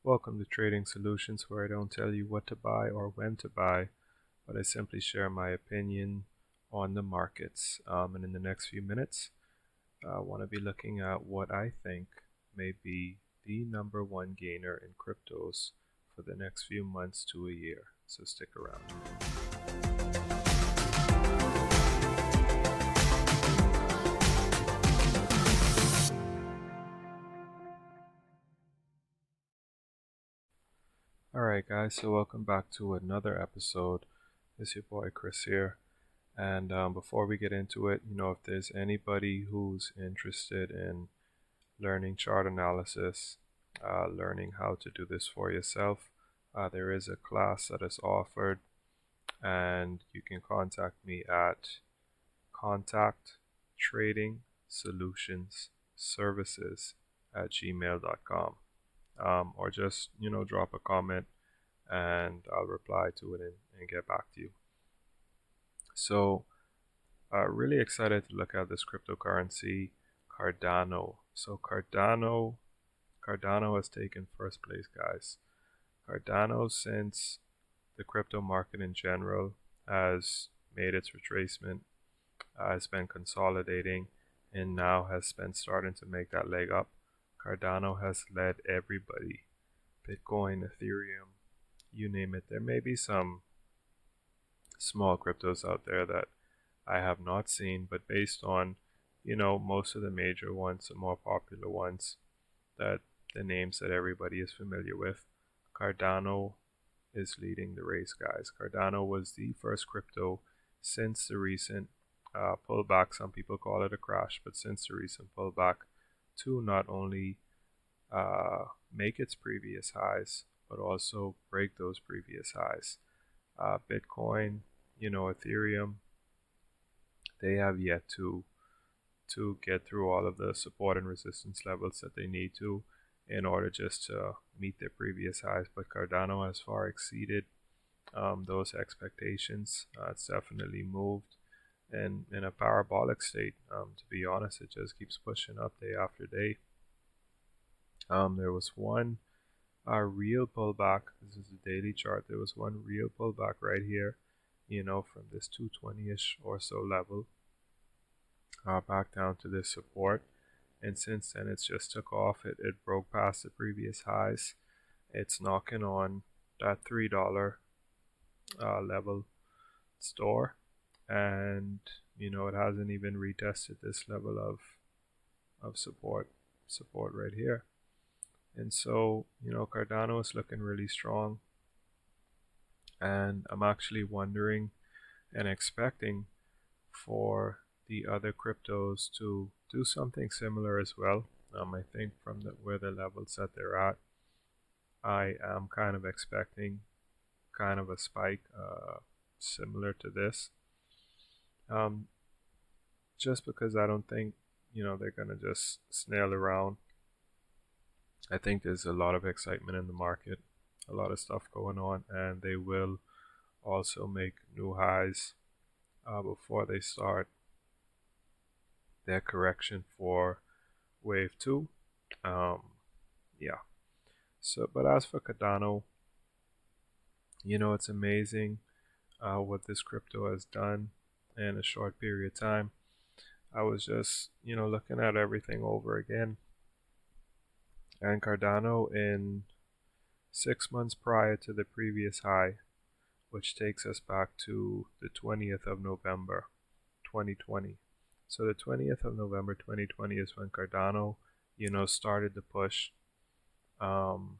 Welcome to Trading Solutions, where I don't tell you what to buy or when to buy, but I simply share my opinion on the markets. And in the next few minutes, I want to be looking at what I think may be the number one gainer in cryptos for the next few months to a year. So stick around. Alright, guys, so welcome back to another episode. It's your boy Chris here. And before we get into it, if there's anybody who's interested in learning chart analysis, learning how to do this for yourself, there is a class that is offered, and you can contact me at contacttradingsolutionsservices@gmail.com, or just drop a comment and I'll reply to it and get back to you. So really excited to look at this cryptocurrency, Cardano. So Cardano has taken first place, guys. Cardano, since the crypto market in general has made its retracement, has been consolidating, and now has been starting to make that leg up. Cardano has led everybody. Bitcoin, Ethereum, you name it. There may be some small cryptos out there that I have not seen, but based on, most of the major ones, the more popular ones, that the names that everybody is familiar with, Cardano is leading the race, guys. Cardano was the first crypto since the recent pullback. Some people call it a crash, but since the recent pullback, to not only make its previous highs, but also break those previous highs. Bitcoin, Ethereum, they have yet to get through all of the support and resistance levels that they need to in order just to meet their previous highs. But Cardano has far exceeded those expectations. It's definitely moved in a parabolic state. To be honest, it just keeps pushing up day after day. There was one real pullback. This is a daily chart. There was one real pullback right here, from this 220-ish or so level back down to this support. And since then, it's just took off. It broke past the previous highs. It's knocking on that $3 level store, and it hasn't even retested this level of support right here. And so Cardano is looking really strong, and I'm actually wondering and expecting for the other cryptos to do something similar as well. I think from where the levels that they're at, I am kind of expecting kind of a spike similar to this. Just because I don't think they're gonna just snail around. I think there's a lot of excitement in the market, a lot of stuff going on, and they will also make new highs before they start their correction for wave 2. Yeah. So, but as for Cardano, it's amazing what this crypto has done in a short period of time. I was just, looking at everything over again. And Cardano, in 6 months prior to the previous high, which takes us back to the 20th of November 2020. So the 20th of November 2020 is when Cardano, started to push, from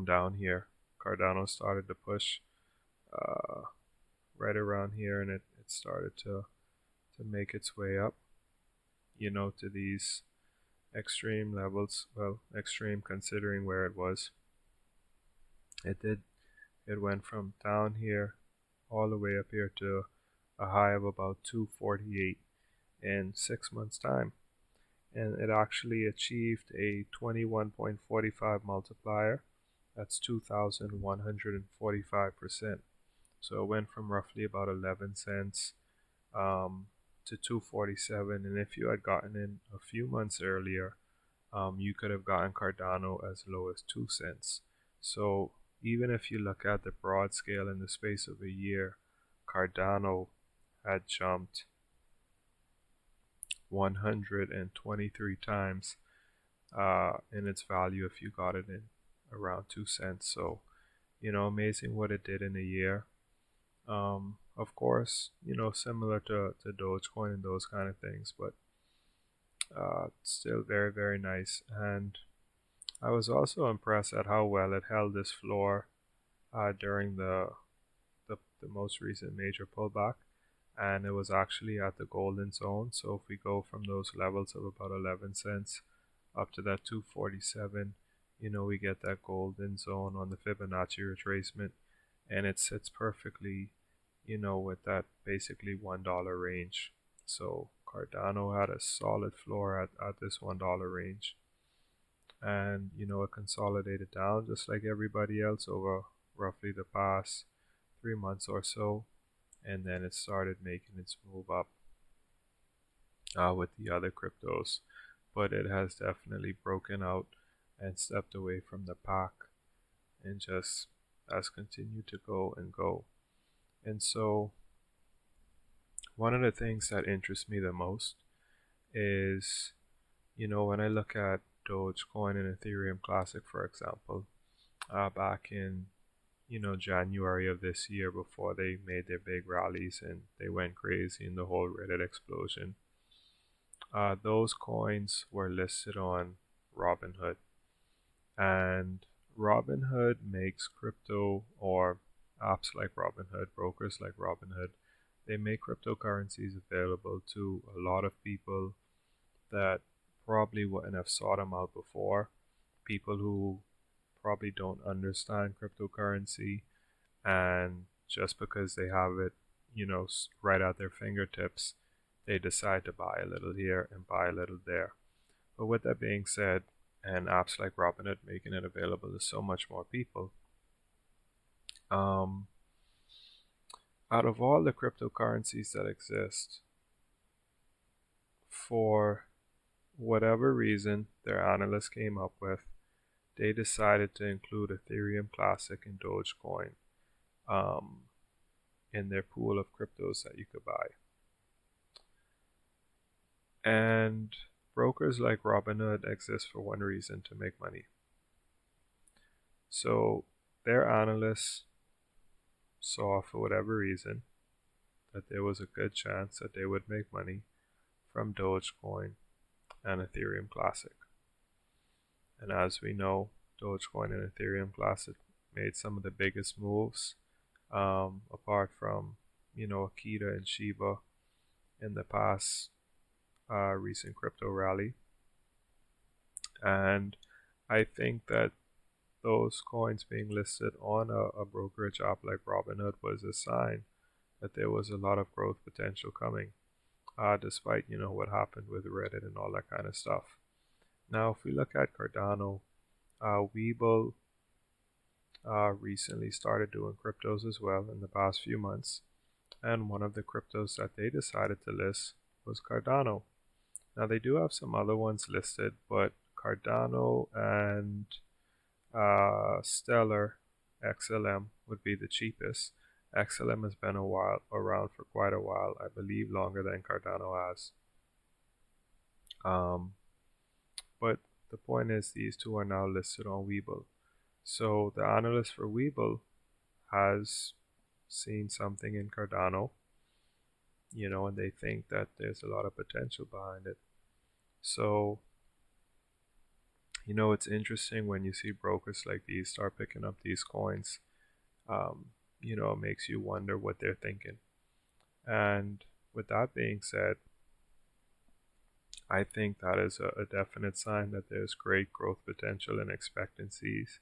down here. Cardano started to push right around here, and it started to make its way up, to these extreme levels. Well, extreme considering where it was. It went from down here all the way up here to a high of about 248 in 6 months time, and it actually achieved a 21.45 multiplier. That's 2,145%. So it went from roughly about 11 cents to 247, and if you had gotten in a few months earlier, You could have gotten Cardano as low as 2 cents. So even if you look at the broad scale in the space of a year, Cardano had jumped 123 times in its value if you got it in around 2 cents. So, amazing what it did in a year. Of course, similar to Dogecoin and those kind of things, but still very, very nice. And I was also impressed at how well it held this floor during the most recent major pullback. And it was actually at the golden zone. So if we go from those levels of about 11 cents up to that 247, we get that golden zone on the Fibonacci retracement, and it sits perfectly, with that basically $1 range. So Cardano had a solid floor at this $1 range. And, it consolidated down just like everybody else over roughly the past 3 months or so. And then it started making its move up with the other cryptos. But it has definitely broken out and stepped away from the pack and just has continued to go and go. And so one of the things that interests me the most is, when I look at Dogecoin and Ethereum Classic, for example, back in January of this year, before they made their big rallies and they went crazy in the whole Reddit explosion, those coins were listed on Robinhood. And Robinhood makes crypto, or apps like Robinhood, brokers like Robinhood, they make cryptocurrencies available to a lot of people that probably wouldn't have sought them out before. People who probably don't understand cryptocurrency, and just because they have it, right at their fingertips, they decide to buy a little here and buy a little there. But with that being said, and apps like Robinhood making it available to so much more people, out of all the cryptocurrencies that exist, for whatever reason their analysts came up with, they decided to include Ethereum Classic and Dogecoin in their pool of cryptos that you could buy. And brokers like Robinhood exist for one reason: to make money. So their analysts saw, for whatever reason, that there was a good chance that they would make money from Dogecoin and Ethereum Classic. And as we know, Dogecoin and Ethereum Classic made some of the biggest moves, apart from, Akita and Shiba in the past recent crypto rally. And I think that those coins being listed on a brokerage app like Robinhood was a sign that there was a lot of growth potential coming, despite, what happened with Reddit and all that kind of stuff. Now, if we look at Cardano, Webull recently started doing cryptos as well in the past few months. And one of the cryptos that they decided to list was Cardano. Now, they do have some other ones listed, but Cardano and Stellar XLM would be the cheapest. XLM has been around for quite a while, I believe longer than Cardano has. But the point is, these two are now listed on Webull. So the analyst for Webull has seen something in Cardano, and they think that there's a lot of potential behind it. So, it's interesting when you see brokers like these start picking up these coins. It makes you wonder what they're thinking. And with that being said, I think that is a definite sign that there's great growth potential and expectancies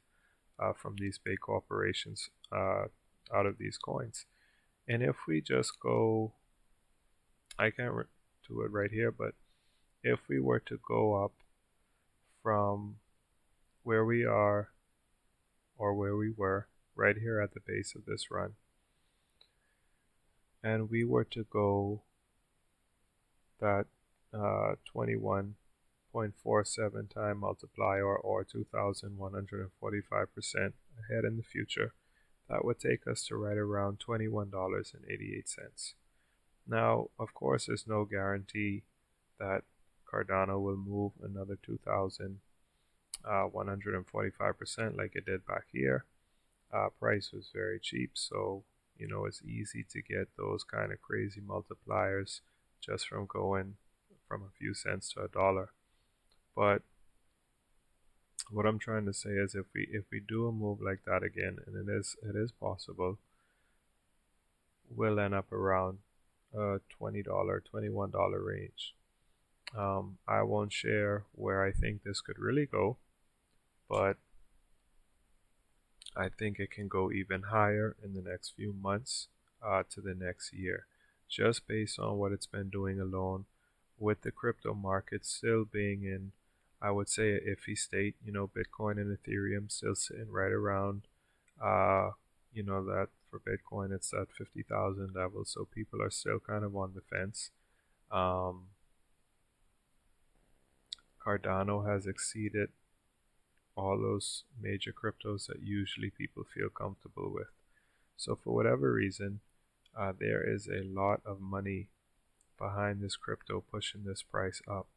from these big corporations out of these coins. And if we just go, I can't do it right here, but if we were to go up from where we are, or where we were right here at the base of this run, and we were to go that 21 0.47 time multiplier or 2,145% ahead in the future, that would take us to right around $21.88. Now, of course, there's no guarantee that Cardano will move another 2,145% like it did back here. Price was very cheap, so it's easy to get those kind of crazy multipliers just from going from a few cents to a dollar. But what I'm trying to say is, if we do a move like that again, and it is possible, we'll end up around $20, $21 range. I won't share where I think this could really go, but I think it can go even higher in the next few months to the next year, just based on what it's been doing alone, with the crypto market still being in, I would say, an iffy state. Bitcoin and Ethereum still sitting right around, that for Bitcoin it's at 50,000 level, so people are still kind of on the fence. Cardano has exceeded all those major cryptos that usually people feel comfortable with. So for whatever reason, there is a lot of money behind this crypto pushing this price up.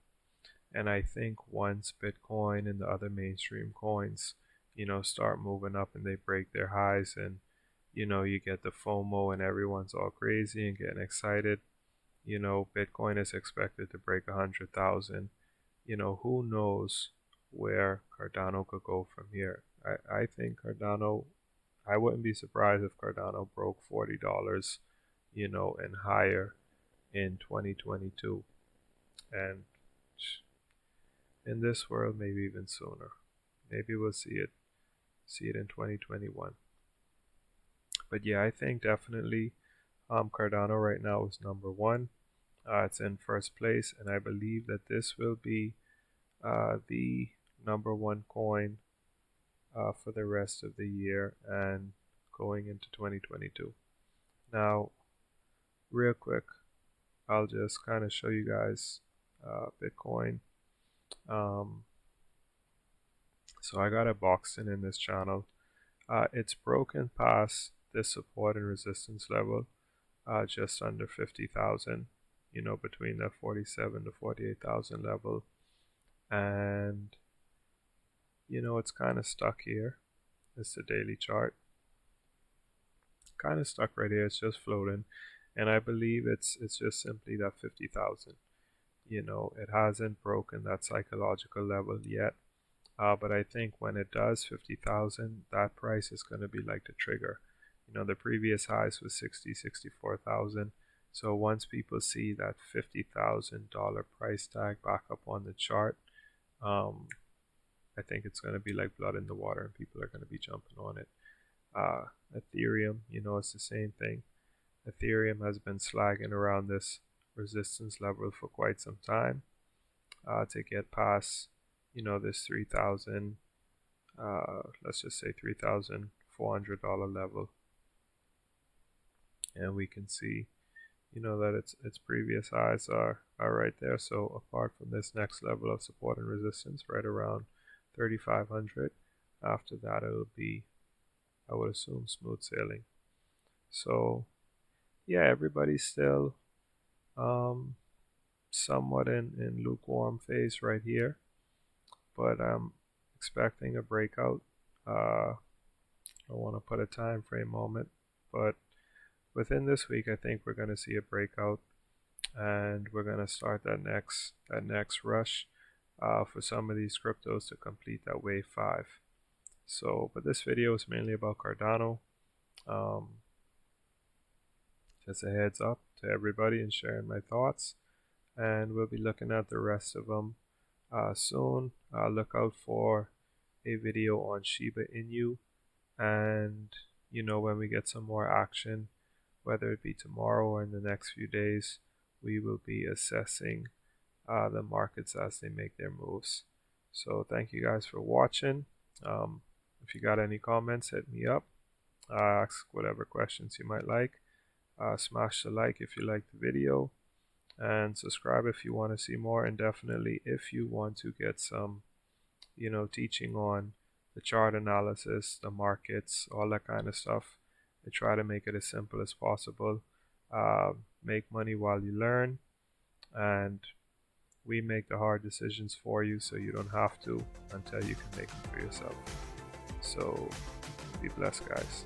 And I think once Bitcoin and the other mainstream coins, start moving up and they break their highs, and you get the FOMO and everyone's all crazy and getting excited. Bitcoin is expected to break 100,000. Who knows where Cardano could go from here. I think Cardano, I wouldn't be surprised if Cardano broke $40, and higher in 2022. And in this world, maybe even sooner. Maybe we'll see it in 2021. But yeah, I think definitely Cardano right now is number one. It's in first place, and I believe that this will be the number one coin for the rest of the year and going into 2022. Now, real quick, I'll just kind of show you guys Bitcoin. So I got a boxed in this channel. It's broken past this support and resistance level, just under 50,000. Between that 47 to 48,000 level, and it's kind of stuck here. It's the daily chart, kind of stuck right here. It's just floating, and I believe it's just simply that 50,000. It hasn't broken that psychological level yet, but I think when it does 50,000, that price is going to be like the trigger. The previous highs was 64,000. So once people see that $50,000 price tag back up on the chart, I think it's going to be like blood in the water, and people are going to be jumping on it. Ethereum, it's the same thing. Ethereum has been slagging around this resistance level for quite some time to get past, this 3,000, let's just say $3,400 level, and we can see that its previous highs are right there. So apart from this next level of support and resistance right around 3,500, after that it'll be, I would assume, smooth sailing. So yeah, everybody's still somewhat in lukewarm phase right here, but I'm expecting a breakout. I don't want to put a time frame on it, but within this week, I think we're going to see a breakout, and we're going to start that next rush for some of these cryptos to complete that wave 5. So, but this video is mainly about Cardano. Just a heads up to everybody and sharing my thoughts, and we'll be looking at the rest of them soon. Look out for a video on Shiba Inu, and when we get some more action, whether it be tomorrow or in the next few days, we will be assessing the markets as they make their moves. So thank you guys for watching. If you got any comments, hit me up. Ask whatever questions you might like. Smash the like if you like the video, and subscribe if you want to see more. And definitely, if you want to get some, teaching on the chart analysis, the markets, all that kind of stuff, I try to make it as simple as possible. Make money while you learn, and we make the hard decisions for you so you don't have to until you can make them for yourself. So be blessed, guys.